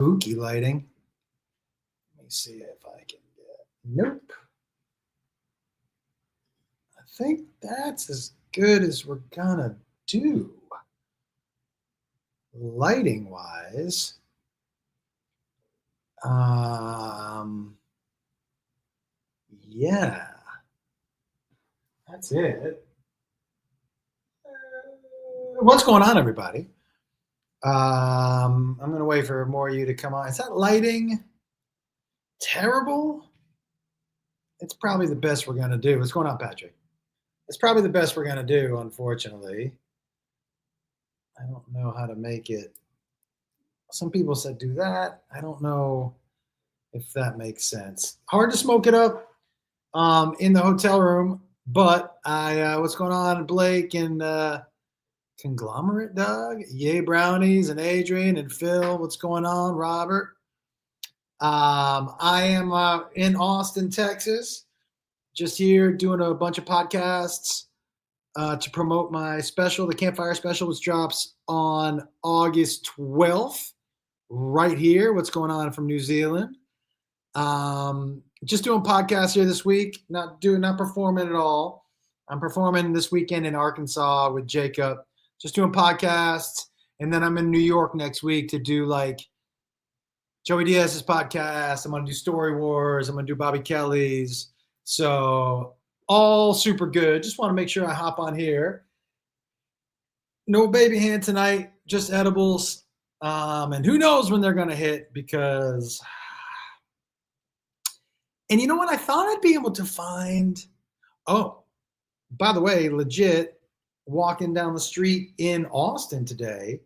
Spooky lighting. Let me see if I can get. Nope. I think that's as good as we're gonna do. Lighting wise. Yeah. That's it. What's going on, everybody? I'm gonna wait for more of you to come on. Is that lighting terrible? It's probably the best we're gonna do. What's going on, Patrick? It's probably the best we're gonna do, unfortunately. I don't know how to make it. Some people said do that. I don't know if that makes sense. Hard to smoke it up in the hotel room, but what's going on, Blake and Conglomerate Dog? Yay Brownies and Adrian and Phil. What's going on, Robert? I am in Austin, Texas, just here doing a bunch of podcasts to promote my special, the Campfire Special, which drops on August 12th, right here. What's going on from New Zealand? Just doing podcasts here this week, not performing at all. I'm performing this weekend in Arkansas with Jacob, just doing podcasts. And then I'm in New York next week to do like Joey Diaz's podcast. I'm going to do Story Wars. I'm going to do Bobby Kelly's. So all super good. Just want to make sure I hop on here. No baby hand tonight, just edibles. And who knows when they're going to hit because... And you know what? I thought I'd be able to find... Oh, by the way, legit, walking down the street in Austin today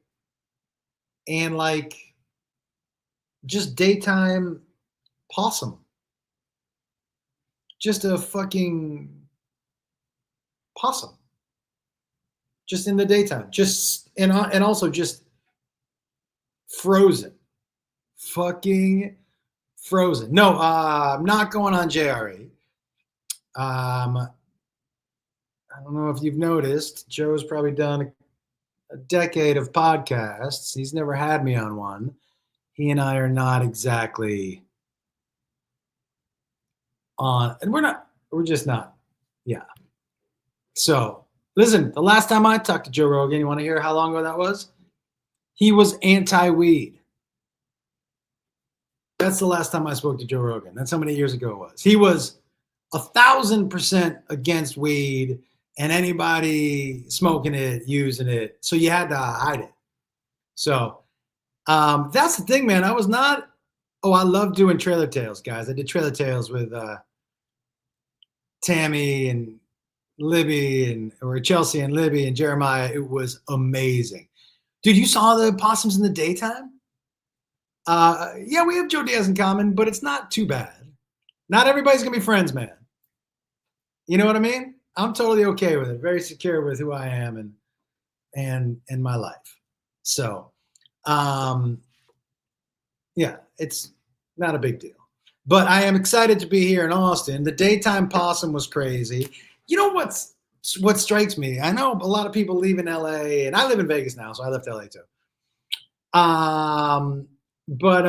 and like just daytime possum. Just a fucking possum. Just in the daytime. Just and also just frozen. Fucking frozen. No, I'm not going on JRE. I don't know if you've noticed, Joe's probably done a decade of podcasts. He's never had me on one. He and I are not exactly on, and we're just not. Yeah. So listen, the last time I talked to Joe Rogan, you want to hear how long ago that was? He was anti-weed. That's the last time I spoke to Joe Rogan. That's how many years ago it was. He was 1,000% against weed and anybody smoking it, using it. So you had to hide it. So that's the thing, man. I was not. Oh, I love doing Trailer Tales, guys. I did Trailer Tales with Tammy and Libby or Chelsea and Libby and Jeremiah. It was amazing. Dude, you saw the possums in the daytime? Yeah, we have Joe Diaz in common, but it's not too bad. Not everybody's going to be friends, man. You know what I mean? I'm totally okay with it. Very secure with who I am and my life. So, yeah, it's not a big deal. But I am excited to be here in Austin. The daytime possum was crazy. You know what strikes me? I know a lot of people leave in LA, and I live in Vegas now, so I left LA too. But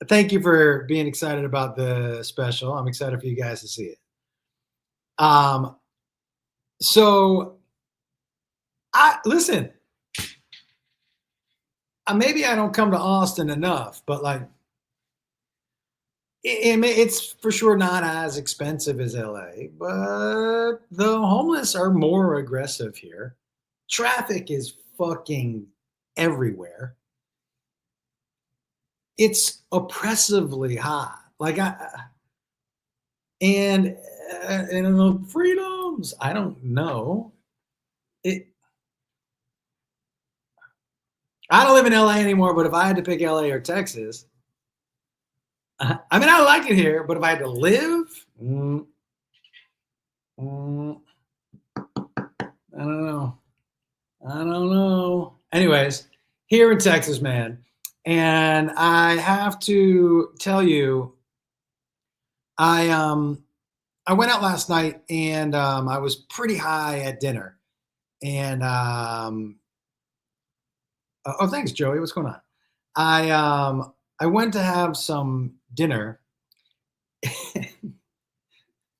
thank you for being excited about the special. I'm excited for you guys to see it. So listen, maybe I don't come to Austin enough, but like, it's for sure not as expensive as LA, but the homeless are more aggressive here. Traffic is fucking everywhere. It's oppressively high. Like and the freedoms, I don't know. I don't live in LA anymore, but if I had to pick LA or Texas, I mean, I like it here, but if I had to live, I don't know. Anyways, here in Texas, man, and I have to tell you, I went out last night and I was pretty high at dinner, and oh, thanks, Joey. What's going on? I went to have some dinner.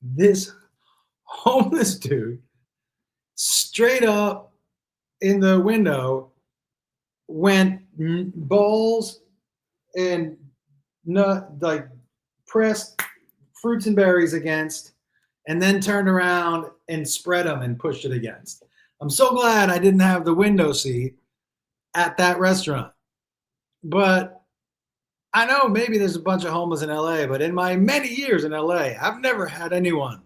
This homeless dude straight up in the window went balls and nut like pressed fruits and berries against, and then turned around and spread them and pushed it against. I'm so glad I didn't have the window seat at that restaurant. But I know maybe there's a bunch of homeless in LA, but in my many years in LA, I've never had anyone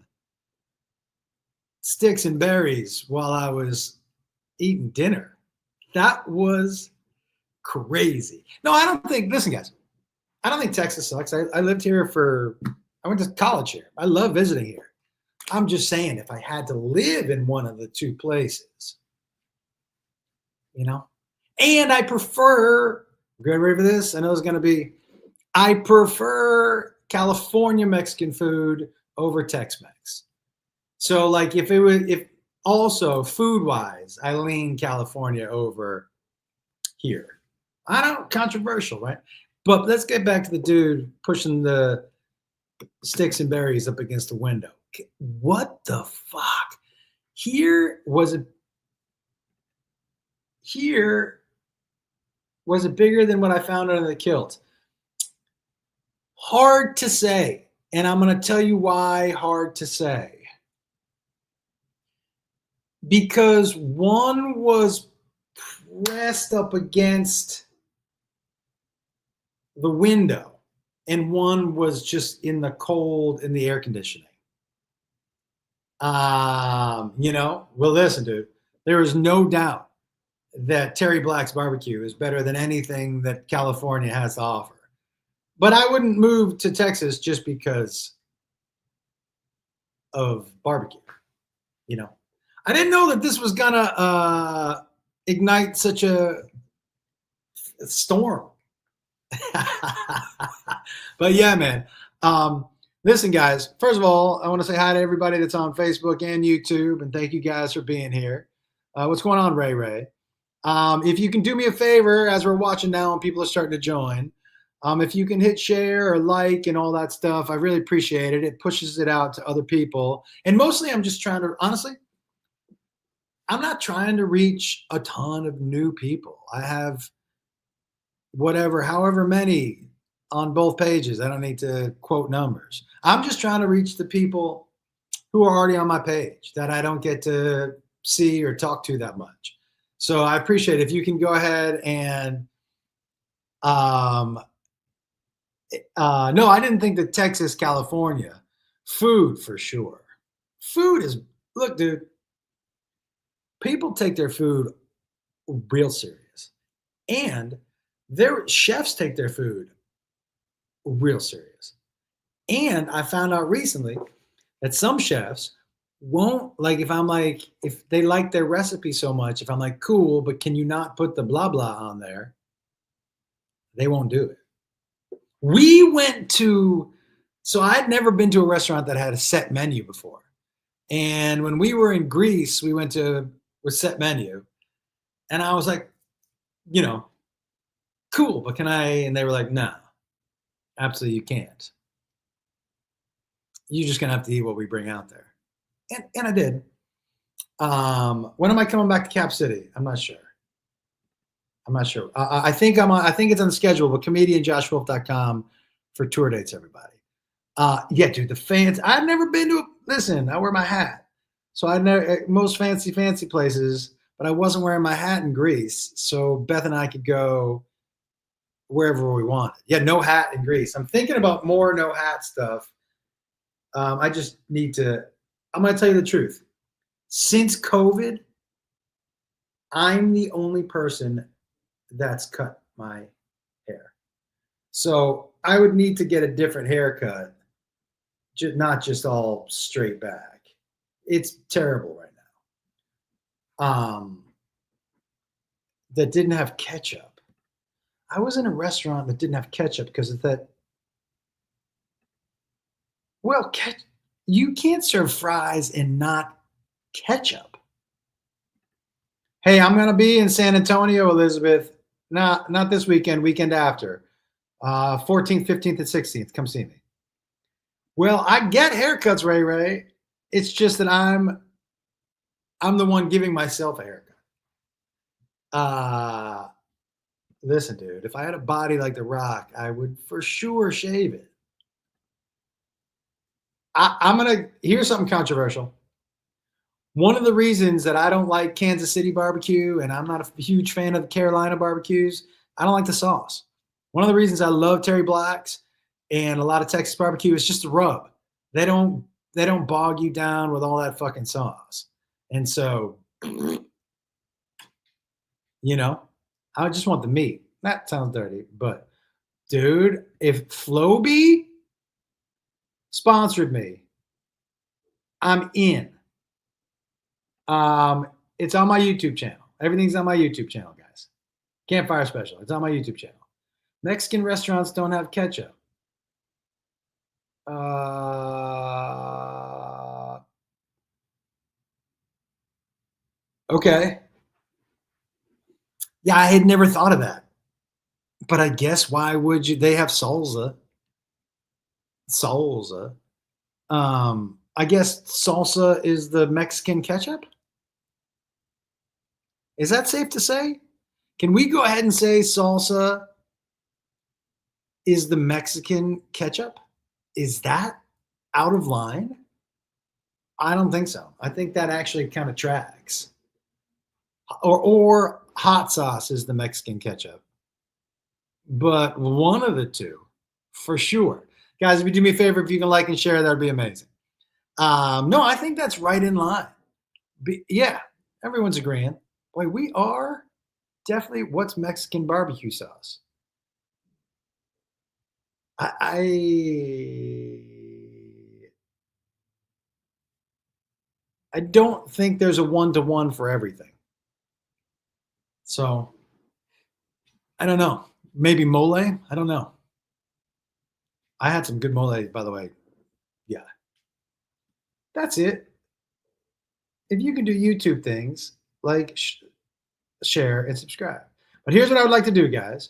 sticks and berries while I was eating dinner. That was crazy. No, I don't think, listen, guys, I don't think Texas sucks. I lived here I went to college here. I love visiting here. I'm just saying, if I had to live in one of the two places, you know, and I prefer, get ready for this. I know it's going to be, I prefer California Mexican food over Tex-Mex. So like if also food wise, I lean California over here. I don't, controversial, right? But let's get back to the dude pushing the sticks and berries up against the window. What the fuck? Here was it bigger than what I found under the kilt? Hard to say. And I'm going to tell you why hard to say. Because one was pressed up against the window and one was just in the cold in the air conditioning. Well, listen, dude, there is no doubt that Terry Black's barbecue is better than anything that California has to offer. But I wouldn't move to Texas just because of barbecue. I didn't know that this was gonna ignite such a storm. But yeah, man. Listen, guys, first of all, I want to say hi to everybody that's on Facebook and YouTube, and thank you guys for being here. What's going on, Ray Ray? If you can do me a favor, as we're watching now and people are starting to join, if you can hit share or like and all that stuff, I really appreciate it. It pushes it out to other people. And mostly I'm just trying to, honestly, I'm not trying to reach a ton of new people. I have however many on both pages. I don't need to quote numbers. I'm just trying to reach the people who are already on my page that I don't get to see or talk to that much. So I appreciate it. If you can go ahead and, no, I didn't think that Texas, California, food for sure. Food is, look, dude, people take their food real serious. And their chefs take their food real serious. And I found out recently that some chefs won't, like, if they like their recipe so much, if I'm like, cool, but can you not put the blah blah on there? They won't do it. So I'd never been to a restaurant that had a set menu before. And when we were in Greece, we went to a set menu. And I was like, cool, but can I? And they were like, no, absolutely you can't. You're just going to have to eat what we bring out there. And I did. When am I coming back to Cap City? I'm not sure. I think it's on the schedule, but comedianjoshwolf.com for tour dates, everybody. Yeah, dude, the fans. I've never been to listen, I wear my hat. So I never, most fancy places, but I wasn't wearing my hat in Greece. So Beth and I could go wherever we wanted. Yeah, no hat in Greece. I'm thinking about more no hat stuff. I just need to, I'm going to tell you the truth. Since COVID, I'm the only person that's cut my hair. So I would need to get a different haircut, not just all straight back. It's terrible right now. That didn't have ketchup. I was in a restaurant that didn't have ketchup because of that. Well, you can't serve fries and not ketchup. Hey, I'm going to be in San Antonio, Elizabeth, Not this weekend. Weekend after. 14th, 15th, and 16th. Come see me. Well, I get haircuts, Ray Ray. It's just that I'm the one giving myself a haircut. Listen, dude, if I had a body like The Rock, I would for sure shave it. Here's something controversial. One of the reasons that I don't like Kansas City barbecue and I'm not a huge fan of the Carolina barbecues, I don't like the sauce. One of the reasons I love Terry Black's and a lot of Texas barbecue is just the rub. They don't bog you down with all that fucking sauce. And so, I just want the meat. That sounds dirty, but dude, if Floby sponsored me, I'm in. It's on my YouTube channel. Everything's on my YouTube channel, guys. Campfire Special. It's on my YouTube channel. Mexican restaurants don't have ketchup. Okay. Yeah, I had never thought of that. But I guess why would you? They have salsa. Salsa. I guess salsa is the Mexican ketchup. Is that safe to say? Can we go ahead and say salsa is the Mexican ketchup? Is that out of line? I don't think so. I think that actually kind of tracks. Or hot sauce is the Mexican ketchup. But one of the two, for sure. Guys, if you do me a favor, if you can like and share, that would be amazing. No, I think that's right in line. Yeah, everyone's agreeing. Boy, we are definitely what's Mexican barbecue sauce? I don't think there's a one-to-one for everything. So I don't know. Maybe mole? I don't know. I had some good mole, by the way. Yeah. That's it. If you can do YouTube things, like share and subscribe. But here's what I would like to do, guys.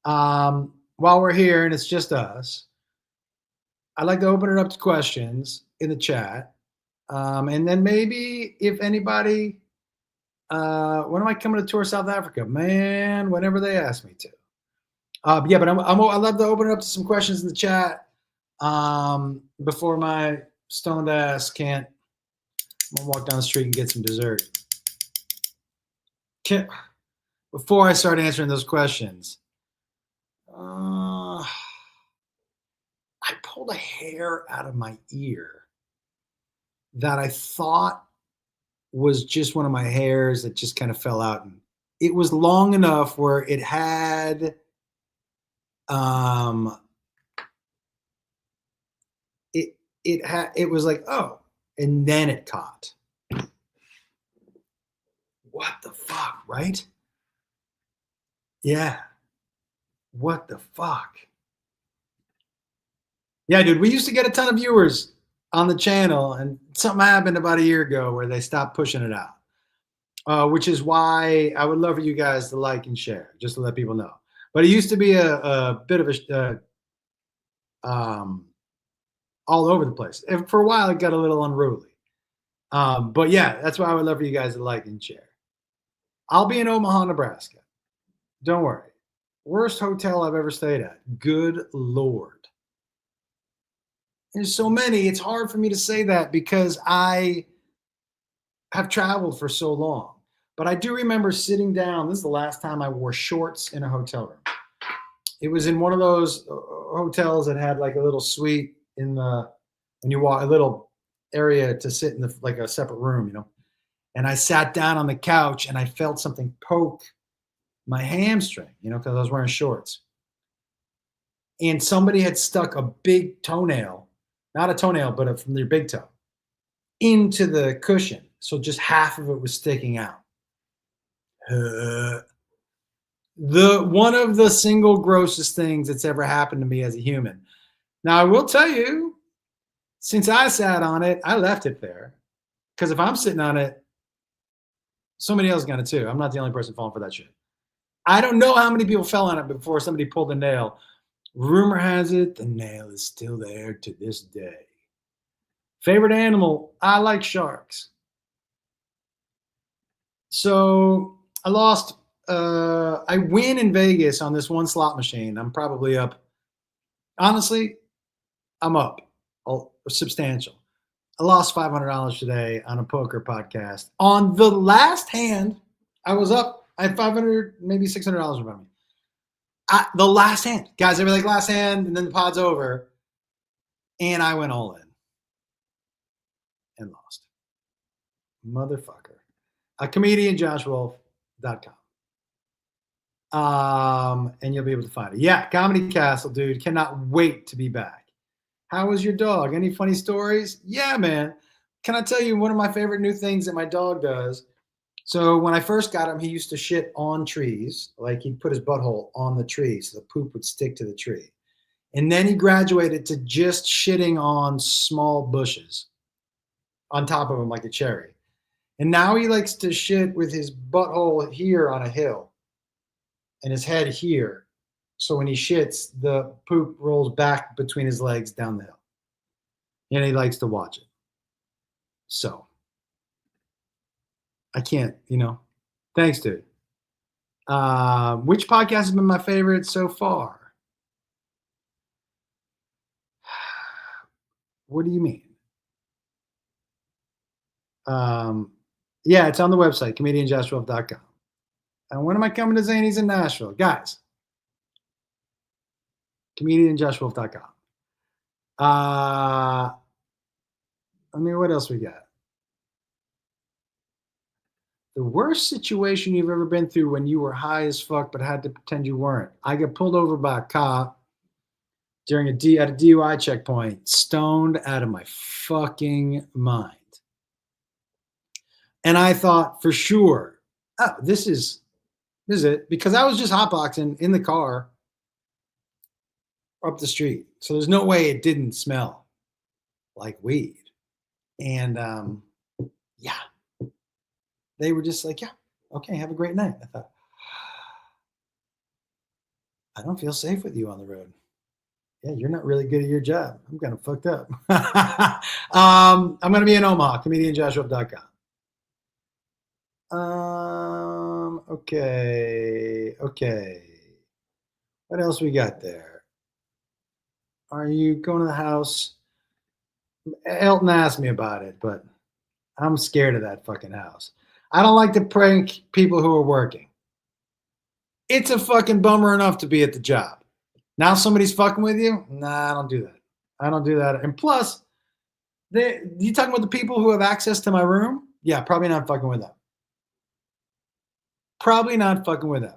While we're here and it's just us, I'd like to open it up to questions in the chat. And then maybe if anybody, when am I coming to tour South Africa? Man, whenever they ask me to. Yeah, but I'd love to open it up to some questions in the chat before my stoned ass can't walk down the street and get some dessert. Before I start answering those questions, I pulled a hair out of my ear that I thought was just one of my hairs that just kind of fell out. And it was long enough where it had it was like, oh, and then it caught. What the fuck, right? Yeah. What the fuck? Yeah, dude, we used to get a ton of viewers on the channel, and something happened about a year ago where they stopped pushing it out, which is why I would love for you guys to like and share, just to let people know. But it used to be a bit of a all over the place. And for a while, it got a little unruly. But yeah, that's why I would love for you guys to like and share. I'll be in Omaha, Nebraska. Don't worry. Worst hotel I've ever stayed at. Good Lord. There's so many. It's hard for me to say that because I have traveled for so long. But I do remember sitting down. This is the last time I wore shorts in a hotel room. It was in one of those hotels that had like a little suite in the, when you walk, a little area to sit in the, like a separate room, And I sat down on the couch and I felt something poke my hamstring, because I was wearing shorts. And somebody had stuck a big toenail, not a toenail, but from their big toe, into the cushion. So just half of it was sticking out. One of the single grossest things that's ever happened to me as a human. Now, I will tell you, since I sat on it, I left it there. Because if I'm sitting on it, somebody else is going to too. I'm not the only person falling for that shit. I don't know how many people fell on it before somebody pulled the nail. Rumor has it the nail is still there to this day. Favorite animal? I like sharks. So I lost. I win in Vegas on this one slot machine. I'm probably up. Honestly, I'm up substantial. I lost $500 today on a poker podcast. On the last hand, I was up. I had 500, maybe $600 in front of me. The last hand, guys. They were like last hand, and then the pod's over, and I went all in and lost. Motherfucker. comedianjoshwolf.com. And you'll be able to find it. Yeah, Comedy Castle, dude. Cannot wait to be back. How was your dog? Any funny stories? Yeah, man. Can I tell you one of my favorite new things that my dog does? So when I first got him, he used to shit on trees. Like he'd put his butthole on the tree so the poop would stick to the tree. And then he graduated to just shitting on small bushes on top of him like a cherry. And now he likes to shit with his butthole here on a hill and his head here. So when he shits, the poop rolls back between his legs down the hill. And he likes to watch it. So I can't, Thanks, dude. Which podcast has been my favorite so far? What do you mean? Yeah, it's on the website, comedianjoshwolf.com. And when am I coming to Zanies in Nashville? Guys, comedianjoshwolf.com. What else we got? The worst situation you've ever been through when you were high as fuck but had to pretend you weren't. I got pulled over by a cop at a DUI checkpoint, stoned out of my fucking mind. And I thought for sure, oh, this is it, because I was just hotboxing in the car up the street. So there's no way it didn't smell like weed. And yeah, they were just like, yeah, okay, have a great night. I thought, I don't feel safe with you on the road. Yeah, you're not really good at your job. I'm kind of fucked up. I'm going to be in Omaha, comedianjoshua.com. Okay. What else we got there? Are you going to the house? Elton asked me about it, but I'm scared of that fucking house. I don't like to prank people who are working. It's a fucking bummer enough to be at the job. Now somebody's fucking with you? Nah, I don't do that. And plus, you talking about the people who have access to my room? Yeah, probably not fucking with them.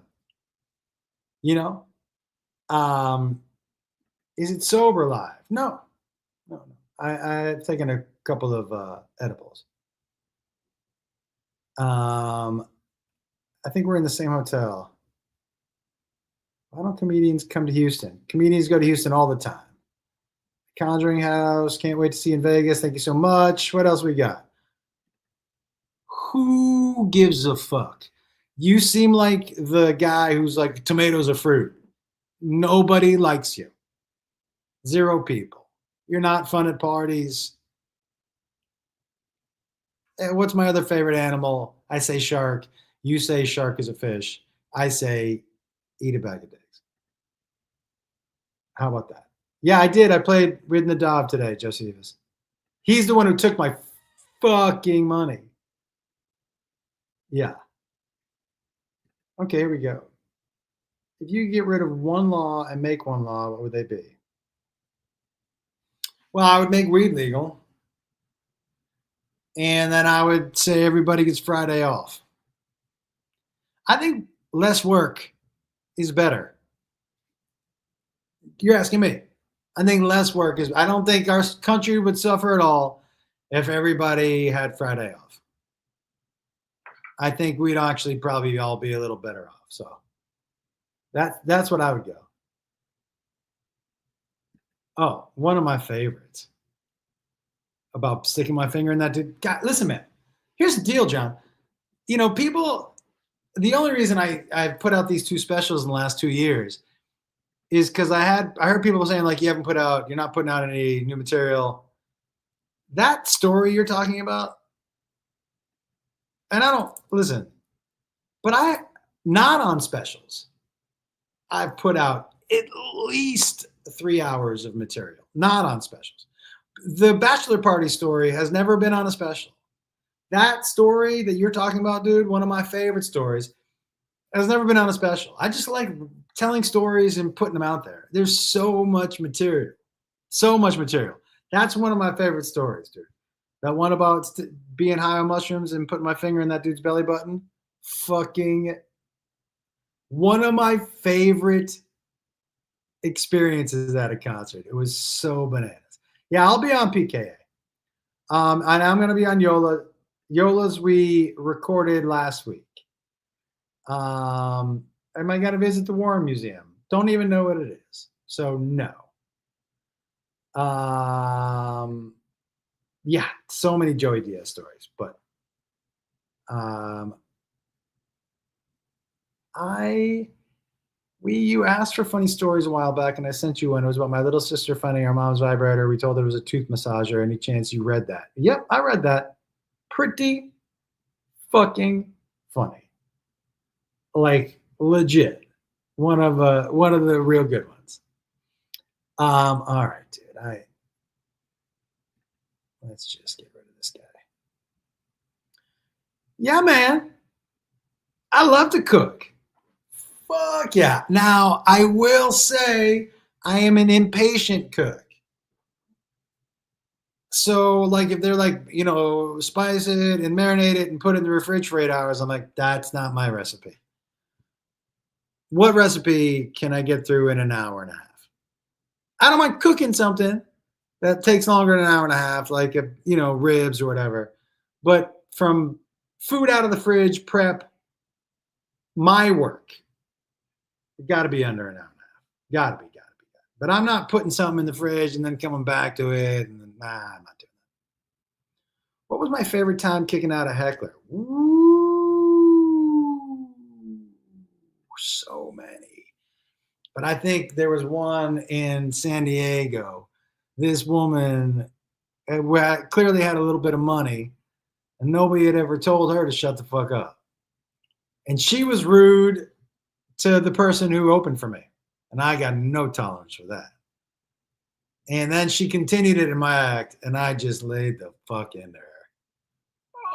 Is it sober live? No. I've taken a couple of edibles. I think we're in the same hotel. Why don't comedians come to Houston? Comedians go to Houston all the time. Conjuring House, can't wait to see you in Vegas. Thank you so much. What else we got? Who gives a fuck? You seem like the guy who's like, tomatoes are fruit. Nobody likes you. 0 people. You're not fun at parties. What's my other favorite animal? I say shark. You say shark is a fish. I say eat a bag of dicks. How about that? Yeah, I did. I played with Nadav today, Josephus. He's the one who took my fucking money. Yeah. Okay, here we go. If you get rid of one law and make one law, what would they be? Well, I would make weed legal. And then I would say everybody gets Friday off. I think less work is better. You're asking me. I think less work is. I don't think our country would suffer at all if everybody had Friday off. I think we'd actually probably all be a little better off. So that's what I would go. Oh, one of my favorites about sticking my finger in that dude. God, listen, man. Here's the deal, John. People the only reason I put out these 2 specials in the last 2 years is because I heard people saying, like, you're not putting out any new material. That story you're talking about, and I don't listen, but not on specials. I've put out at least 3 hours of material, not on specials. The bachelor party story has never been on a special. That story that you're talking about, dude, one of my favorite stories, has never been on a special. I just like telling stories and putting them out there. There's so much material. So much material. That's one of my favorite stories, dude. That one about being high on mushrooms and putting my finger in that dude's belly button. Fucking one of my favorite experiences at a concert. It was so bananas. Yeah, I'll be on PKA. And I'm going to be on Yola. Yola's we recorded last week. Am I going to visit the War Museum? Don't even know what it is. So no. Yeah, so many Joey Diaz stories, but you asked for funny stories a while back, and I sent you one. It was about my little sister finding our mom's vibrator. We told her it was a tooth massager. Any chance you read that? Yep, I read that. Pretty fucking funny. Like legit. One of the real good ones. All right, dude. Let's just get rid of this guy. Yeah, man. I love to cook. Fuck yeah. Now, I will say I am an impatient cook. So, like, if they're like, spice it and marinate it and put it in the refrigerator for 8 hours, I'm like, that's not my recipe. What recipe can I get through in an hour and a half? I don't mind cooking something that takes longer than an hour and a half, like, ribs or whatever. But from food out of the fridge, prep, my work, it got to be under an hour and a half. Got to be. But I'm not putting something in the fridge and then coming back to it. And then, I'm not doing that. What was my favorite time kicking out a heckler? Ooh, so many. But I think there was one in San Diego. This woman clearly had a little bit of money, and nobody had ever told her to shut the fuck up. And she was rude to the person who opened for me. And I got no tolerance for that. And then she continued it in my act, and I just laid the fuck into her.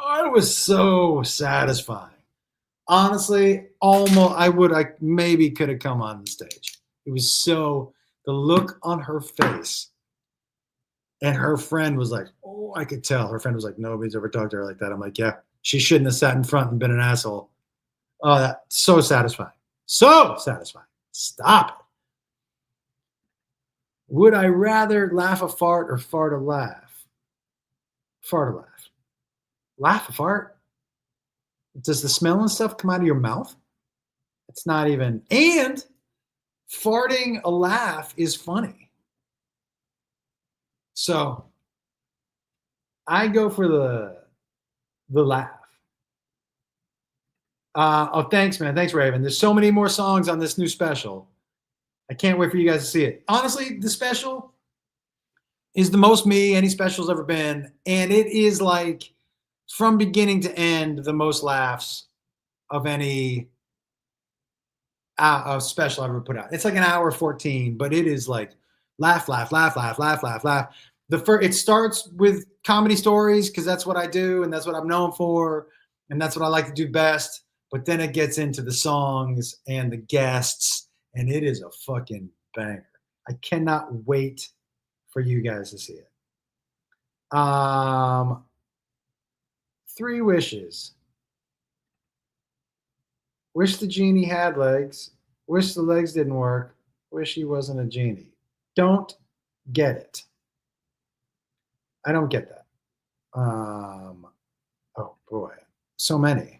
Oh, it was so satisfying. Honestly, almost I maybe could have come on the stage. It was the look on her face. And her friend was like, oh, I could tell. Her friend was like, nobody's ever talked to her like that. I'm like, yeah, she shouldn't have sat in front and been an asshole. Oh, that's so satisfying. So satisfying. Stop it. Would I rather laugh a fart or fart a laugh? Fart a laugh. Laugh a fart? Does the smell and stuff come out of your mouth? It's not even. And farting a laugh is funny. So I go for the laugh. Thanks, man. Thanks, Raven. There's so many more songs on this new special. I can't wait for you guys to see it. Honestly, the special is the most me any special's ever been. And it is like, from beginning to end, the most laughs of any special I've ever put out. It's like an hour 14, but it is like laugh, laugh, laugh, laugh, laugh, laugh, laugh. It starts with comedy stories because that's what I do and that's what I'm known for and that's what I like to do best. But then it gets into the songs and the guests, and it is a fucking banger. I cannot wait for you guys to see it. 3 wishes. Wish the genie had legs. Wish the legs didn't work. Wish he wasn't a genie. Don't get it. I don't get that. Oh boy, so many.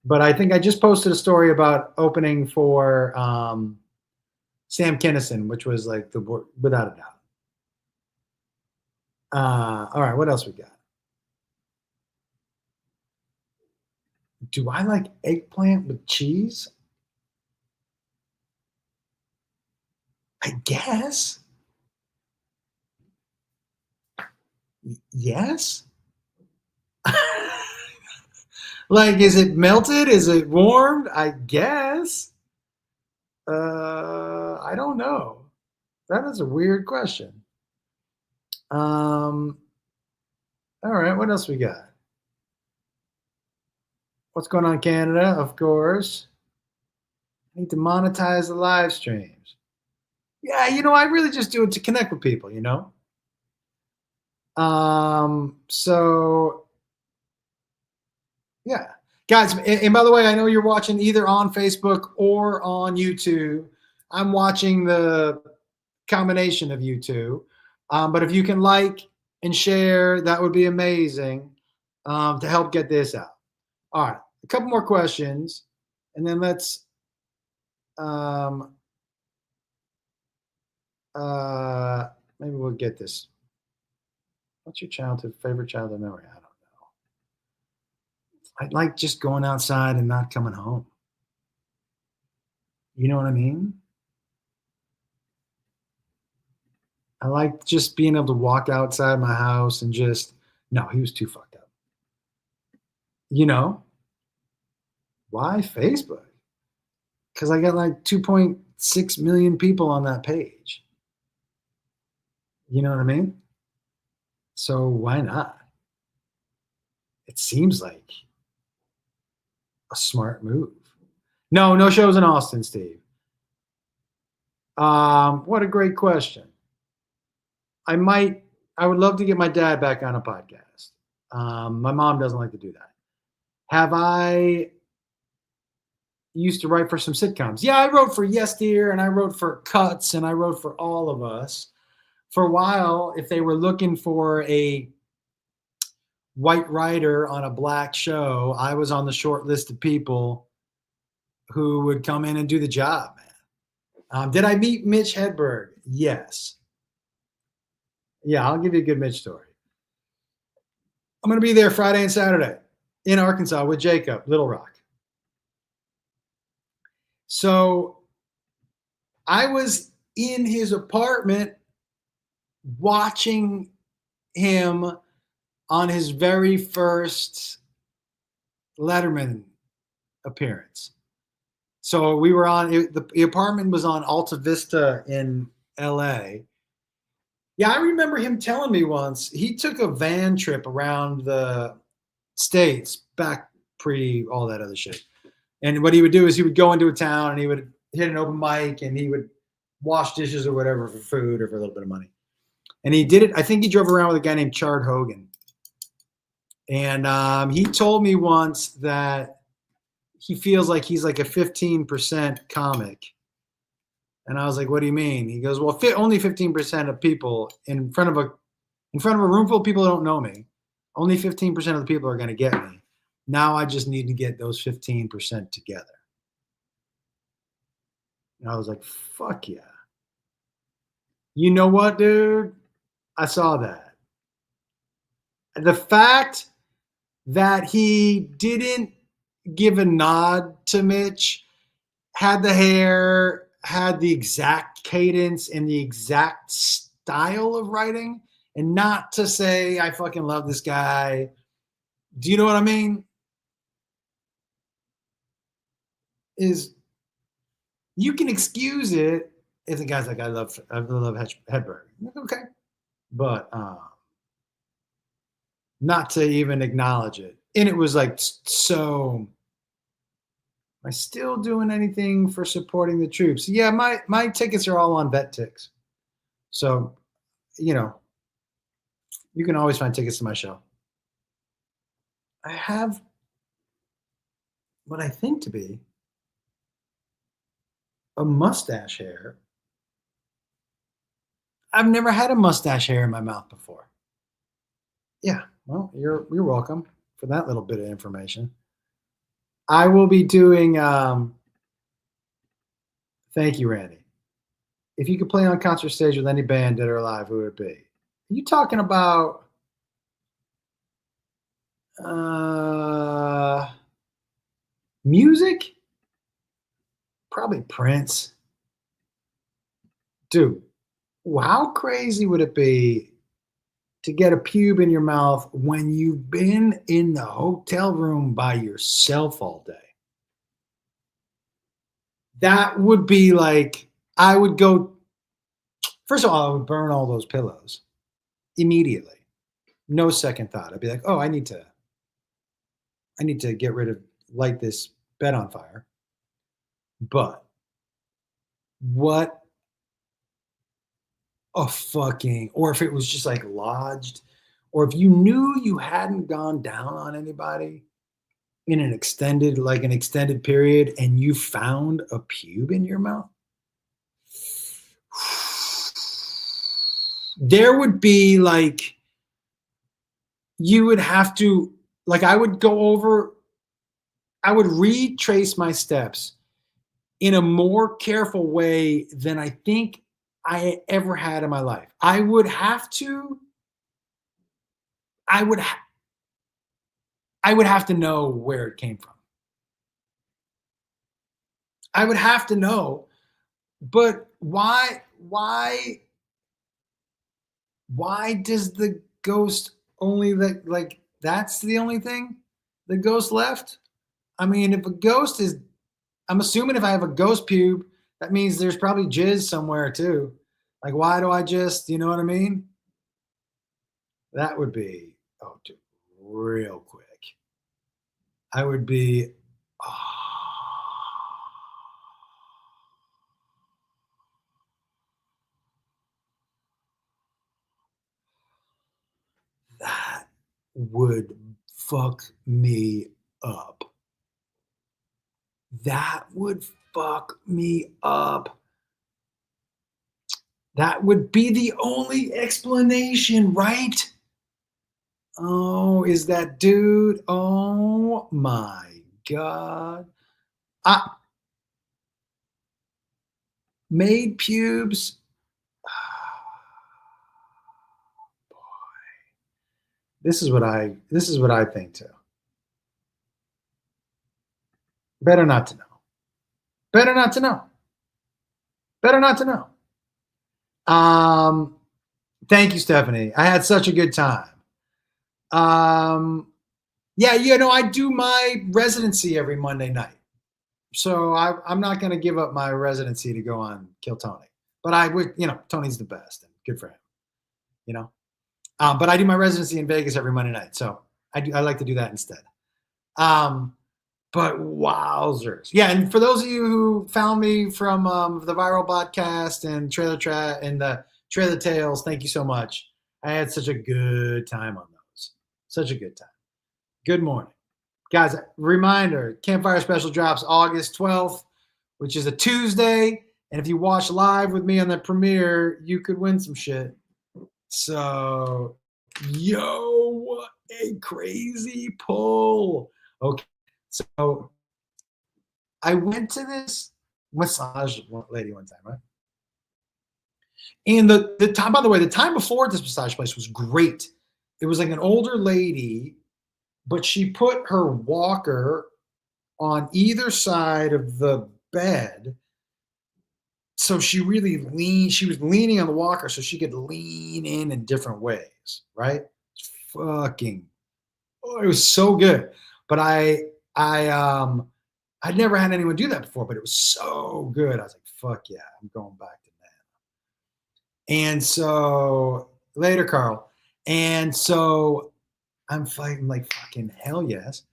But I think I just posted a story about opening for Sam Kinison, which was like without a doubt. All right, what else we got? Do I like eggplant with cheese? I guess. Yes. Like, is it melted? Is it warmed? I guess. I don't know. That is a weird question. Um, all right, what else we got? What's going on, Canada? Of course. I need to monetize the live streams. Yeah, I really just do it to connect with people, So yeah. Guys, and by the way, I know you're watching either on Facebook or on YouTube. I'm watching the combination of you two. But if you can like and share, that would be amazing to help get this out. All right, a couple more questions, and then let's. Um, Maybe we'll get this. What's your favorite childhood memory? I don't know. I like just going outside and not coming home. You know what I mean? I like just being able to walk outside my house and just. No, he was too fucked up. You know why Facebook? Because I got like 2.6 million people on that page. You know what I mean? So why not? It seems like a smart move. No, no shows in Austin, Steve. What a great question. I would love to get my dad back on a podcast. My mom doesn't like to do that. Have I used to write for some sitcoms? Yeah, I wrote for Yes Dear, and I wrote for Cuts, and I wrote for All of Us. For a while, if they were looking for a white writer on a black show, I was on the short list of people who would come in and do the job, man. Did I meet Mitch Hedberg? Yes. Yeah, I'll give you a good Mitch story. I'm going to be there Friday and Saturday in Arkansas with Jacob, Little Rock. So I was in his apartment watching him on his very first Letterman appearance. So we were the apartment was on Alta Vista in LA. Yeah, I remember him telling me once he took a van trip around the States back pre all that other shit. And what he would do is he would go into a town and he would hit an open mic and he would wash dishes or whatever for food or for a little bit of money. And he did it. I think he drove around with a guy named Chard Hogan. And he told me once that he feels like he's like a 15% comic. And I was like, what do you mean? He goes, well, only 15% of people in front of a room full of people who don't know me, only 15% of the people are going to get me. Now I just need to get those 15% together. And I was like, fuck yeah. You know what, dude? I saw that. The fact that he didn't give a nod to Mitch, had the hair, had the exact cadence and the exact style of writing, and not to say, I fucking love this guy. Do you know what I mean? Is you can excuse it if the guy's like, I love Hedberg. Okay. But not to even acknowledge it. And it was like, so am I still doing anything for supporting the troops? Yeah, my tickets are all on VetTix. So, you can always find tickets to my show. I have what I think to be a mustache hair. I've never had a mustache hair in my mouth before. Yeah, well, you're welcome for that little bit of information. I will be doing. Thank you, Randy. If you could play on concert stage with any band dead or alive, who would it be? Are you talking about? Music? Probably Prince. Dude, how crazy would it be to get a pube in your mouth when you've been in the hotel room by yourself all day? That would be like, I would go, first of all, I would burn all those pillows immediately. No second thought. I'd be like, oh, I need to get rid of, light this bed on fire. But what a fucking, or if it was just like lodged, or if you knew you hadn't gone down on anybody in an extended period and you found a pube in your mouth, there would be like, you would have to, like, I would retrace my steps in a more careful way than I think I ever had in my life. I would have to know where it came from. I would have to know, but why does the ghost only, like that's the only thing the ghost left? I mean, if a ghost is, I'm assuming if I have a ghost pube, that means there's probably jizz somewhere too. Like, why do I just, you know what I mean? That would be, oh, dude, real quick. I would be, oh, that would fuck me up. That would fuck me up. That would be the only explanation, right? Oh, is that dude? Oh my God. I made pubes. This is what I think too. Better not to know. Better not to know. Better not to know. Thank you, Stephanie. I had such a good time. Yeah, I do my residency every Monday night. So I'm not going to give up my residency to go on Kill Tony. But I would, Tony's the best and good for him, But I do my residency in Vegas every Monday night. So I like to do that instead. But wowzers. Yeah, and for those of you who found me from the Viral Podcast and Trailer Chat and the Trailer Tales, thank you so much. I had such a good time on those. Such a good time. Good morning. Guys, reminder, Campfire Special drops August 12th, which is a Tuesday. And if you watch live with me on the premiere, you could win some shit. So, what a crazy pull. Okay. So I went to this massage lady one time, right? And the time, by the way, the time before this massage place was great. It was like an older lady, but she put her walker on either side of the bed. So she really she was leaning on the walker so she could lean in different ways, right? Fucking, oh, it was so good. But I'd never had anyone do that before, but it was so good. I was like, fuck yeah, I'm going back to that. And so later, Carl. And so I'm fighting like fucking hell yes.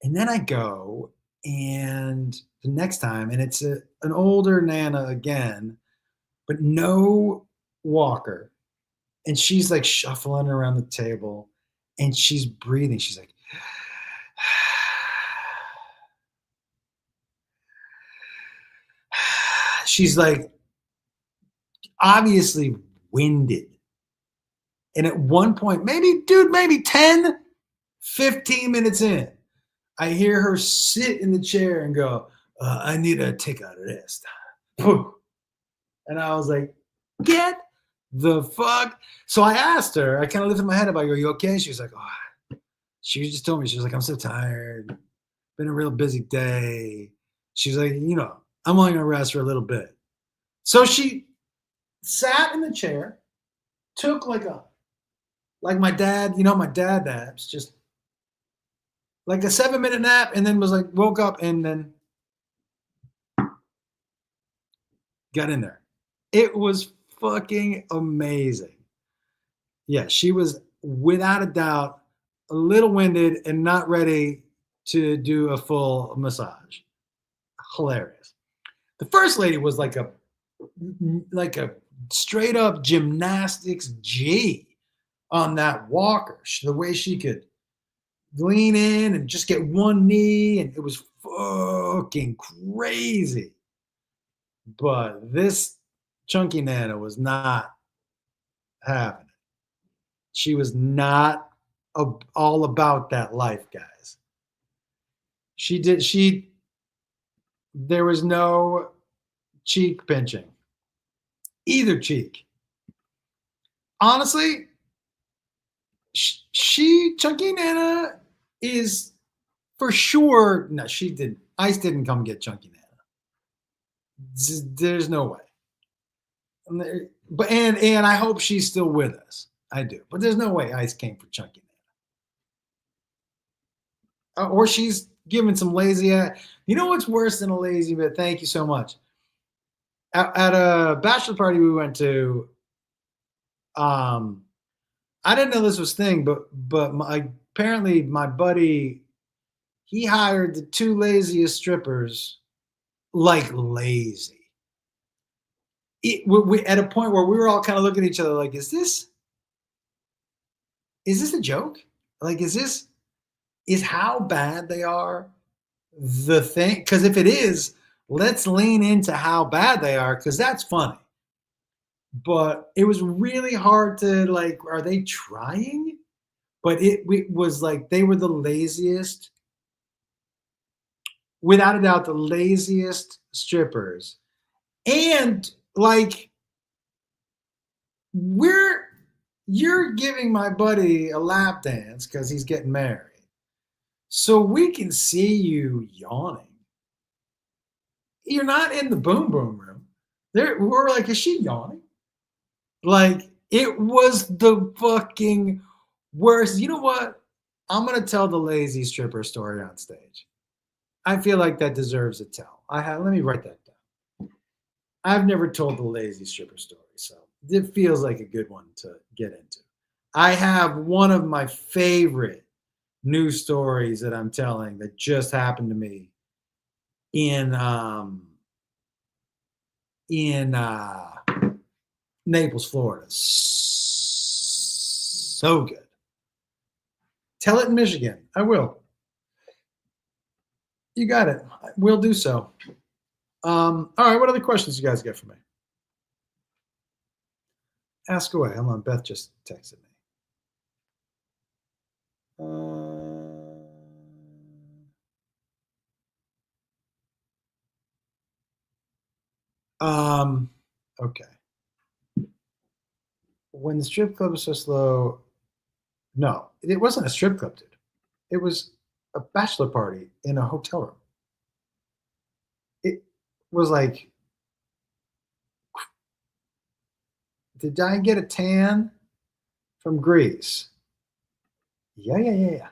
And then I go and the next time, and it's an older Nana again, but no walker. And she's like shuffling around the table and she's breathing. She's like, she's like obviously winded. And at one point, maybe 10, 15 minutes in, I hear her sit in the chair and go, I need to take a rest. And I was like, get the fuck. So I asked her, I kind of lifted my head up. I go, you okay? She was like, oh, she just told me, she was like, I'm so tired. Been a real busy day. She's like, I'm only gonna rest for a little bit. So she sat in the chair, took like my dad, my dad naps, just like a 7-minute nap, and then was like woke up and then got in there. It was fucking amazing. Yeah, she was without a doubt a little winded and not ready to do a full massage. Hilarious. The first lady was like a straight up gymnastics G on that walker. The way she could lean in and just get one knee, and it was fucking crazy. But this chunky Nana was not having it. She was not all about that life, guys. There was no cheek pinching, either cheek. Honestly, Chunky Nana is for sure. No, she didn't. Ice didn't come get Chunky Nana. There's no way. But and I hope she's still with us. I do, but there's no way Ice came for Chunky Nana. Or she's giving some lazy. You know what's worse than a lazy bit? Thank you so much. At a bachelor party we went to, I didn't know this was a thing, but apparently my buddy, he hired the two laziest strippers, like lazy. We at a point where we were all kind of looking at each other like, is this a joke? Like, is how bad they are the thing? Because if it is, let's lean into how bad they are, because that's funny. But it was really hard to like, are they trying? But it was like they were the laziest, without a doubt, the laziest strippers. And like, you're giving my buddy a lap dance because he's getting married. So we can see you yawning. You're not in the boom boom room. We're like, is she yawning? Like, it was the fucking worst. You know what? I'm going to tell the lazy stripper story on stage. I feel like that deserves a tell. Let me write that down. I've never told the lazy stripper story, so it feels like a good one to get into. I have one of my favorite news stories that I'm telling that just happened to me in Naples, Florida. So good. Tell it in Michigan. I will. You got it. We'll do so. All right. What other questions you guys get for me? Ask away. Hold on. Beth just texted me. Okay. When the strip club was so slow, no, it wasn't a strip club, dude. It was a bachelor party in a hotel room. It was like, did I get a tan from Greece? Yeah.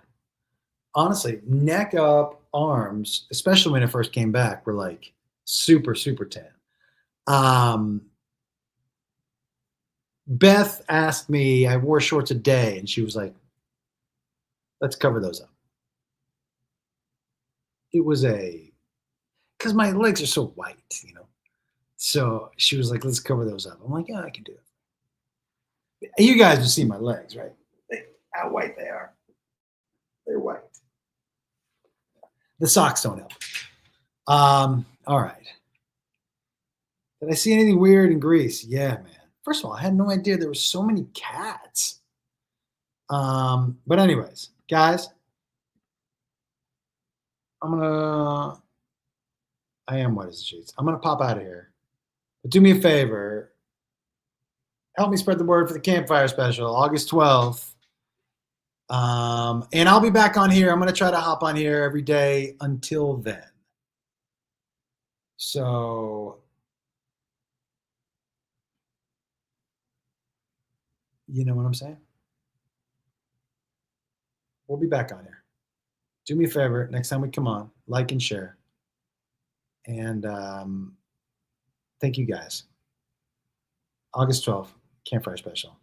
Honestly, neck up, arms, especially when it first came back, were like super, super tan. Beth asked me, I wore shorts a day, and she was like, let's cover those up. It was because my legs are so white, So she was like, let's cover those up. I'm like, yeah, I can do it. You guys will see my legs, right? How white they are. They're white. The socks don't help. All right. Did I see anything weird in Greece? Yeah, man. First of all, I had no idea there were so many cats. But anyways, guys, I am white as the sheets. I'm gonna pop out of here. But do me a favor. Help me spread the word for the campfire special, August 12th. And I'll be back on here. I'm going to try to hop on here every day until then. So, you know what I'm saying? We'll be back on here. Do me a favor. Next time we come on, like and share. And thank you guys. August 12th, Campfire Special.